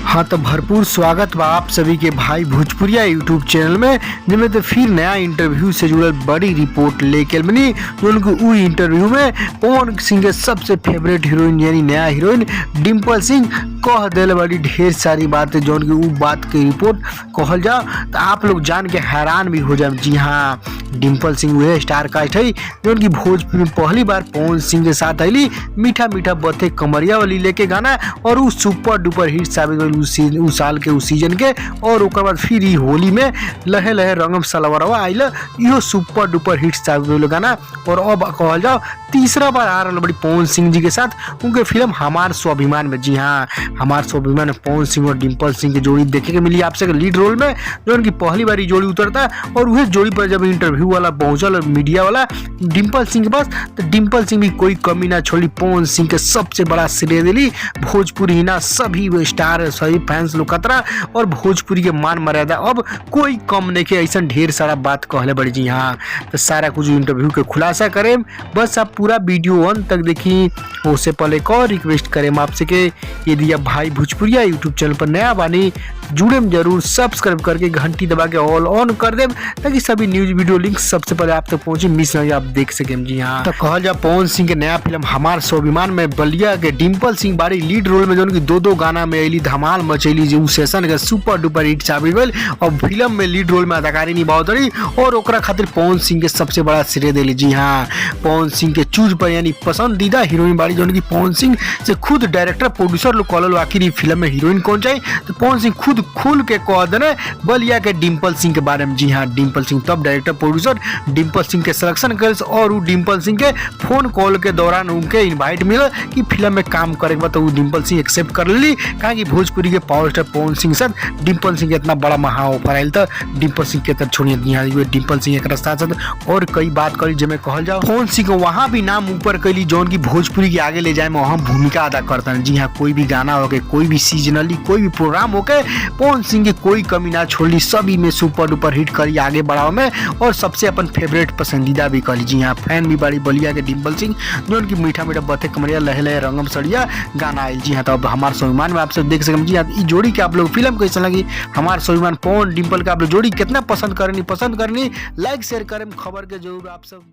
हाँ तो भरपूर स्वागत बा आप सभी के भाई भोजपुरिया यूट्यूब चैनल में, जिसमें तो फिर नया इंटरव्यू से जुड़ल बड़ी रिपोर्ट लेके बनी। जो उनको उ इंटरव्यू में पवन सिंह के सबसे फेवरेट हीरोइन यानी नया हीरोइन डिम्पल सिंह कह दिल बड़ी ढेर सारी बातें। जो उनकी उ बात की रिपोर्ट कहल जाओ तो आप लोग जान के हैरान भी हो जाए। जी हाँ, डिम्पल सिंह वह स्टार कास्ट है जो उनकी भोजपुरी में पहली बार पवन सिंह के साथ अली मीठा मीठा बथे कमरिया वाली लेके गाना, और वो सुपर डुपर हिट साबित हुई उस साल के उस सीजन के। और ओकर बाद फिर ही होली में लहे लहे रंगम सलवरवा आइल, इहो सुपर डुपर हिट साबित हुई गाना। और अब कहल जाओ तीसरा बार आ रहा बड़ी पवन सिंह जी के साथ उनके फिल्म हमार स्वाभिमान में। जी हाँ, हमार स्वाभिमान में पवन सिंह और डिम्पल सिंह की जोड़ी देखे के मिली आपसे लीड रोल में, जो उनकी पहली बार जोड़ी उतरता। और वह जोड़ी पर जब इंटरव्यू वाला पहुंचल मीडिया वाला डिम्पल सिंह के पास, तो डिम्पल सिंह भी कोई कमी ना छोड़ी, पवन सिंह के सबसे बड़ा श्रेय दिली। भोजपुरी ही ना सभी स्टार सभी फैंस लोग खतरा और भोजपुरी के मान मर्यादा अब कोई कम नहीं के, ऐसा ढेर सारा बात कहले बड़ी। जी हाँ, तो सारा कुछ इंटरव्यू के खुलासा करें, बस आप पूरा वीडियो अंत तक देखी। उससे पहले एक और रिक्वेस्ट करें आपसे कि यदि आप भाई भोजपुरिया यूट्यूब चैनल पर नया बानी, जुड़े में जरूर सब्सक्राइब करके घंटी दबा के ऑल ऑन कर दे, ताकि सभी न्यूज वीडियो लिंक सबसे पहले आप तक पहुंचे, मिस नहीं आप देख सके। जी हाँ, तो कहल जा पवन सिंह के नया फिल्म हमार स्वाभिमान में बलिया के डिम्पल सिंह बाड़ी लीड रोल में, जो उनकी दो गाना में अली धमाल मचैली, जो सेशन के सुपर डुपर हिट साबित हुई। और फिल्म में लीड रोल में अदाकारी निभावत रही, और ओकरा खातिर पवन सिंह के सबसे बड़ा श्रेय दिली। जी हाँ, पवन सिंह के चूज पर यानी पसंदीदा हीरोइन बाड़ी, जो उनकी पवन सिंह से खुद डायरेक्टर प्रोड्यूसर लोग कहल आखिर फिल्म में हीरोइन कौन चाहिए, तो पवन सिंह खुद खुल के कह देने बलिया के डिम्पल सिंह के बारे में। जी हाँ, डिम्पल सिंह तब डायरेक्टर प्रोड्यूसर डिम्पल सिंह के सिलेक्शन कर, और वो डिम्पल सिंह के फोन कॉल के दौरान उनके इनवाइट मिला कि फिल्म में काम करे के बाद, तो वो डिम्पल सिंह एक्सेप्ट कर ली। कहा कि भोजपुरी के पावर स्टार पवन सिंह से डिम्पल सिंह के इतना बड़ा महा ऑफर आयल, तो डिम्पल सिंह के तरफ छोड़िए। डिम्पल सिंह एक साथ साथ और कई बात करी, जिसमें कहल जाओ पवन सिंह को वहाँ भी नाम ऊपर कैली, जो उनकी भोजपुरी के आगे ले जाए में अहम भूमिका अदा करता है। जी हाँ, कोई भी गाना हो गए, कोई भी सीजनली कोई भी प्रोग्राम हो गए, पवन सिंह की कोई कमी ना छोड़ी, सभी में सुपर डुपर हिट करी आगे बढ़ाओ में, और सबसे अपन फेवरेट पसंदीदा भी करी। जी हाँ, फैन भी बड़ी बलिया के डिम्पल सिंह, जो उनकी मीठा मीठा बथे कमरिया लहे लहे रंगम सड़िया गाना आई। जी हाँ, तो अब हमारे स्वाभिमान में आप सब देख सकें। जी हाँ, इस जोड़ी के आप लोग फिल्म कैसे लगी, हमारे स्वाभिमान पवन डिम्पल का आप लोग जोड़ी कितना पसंद करनी लाइक शेयर करें, खबर के जरूर आप सब।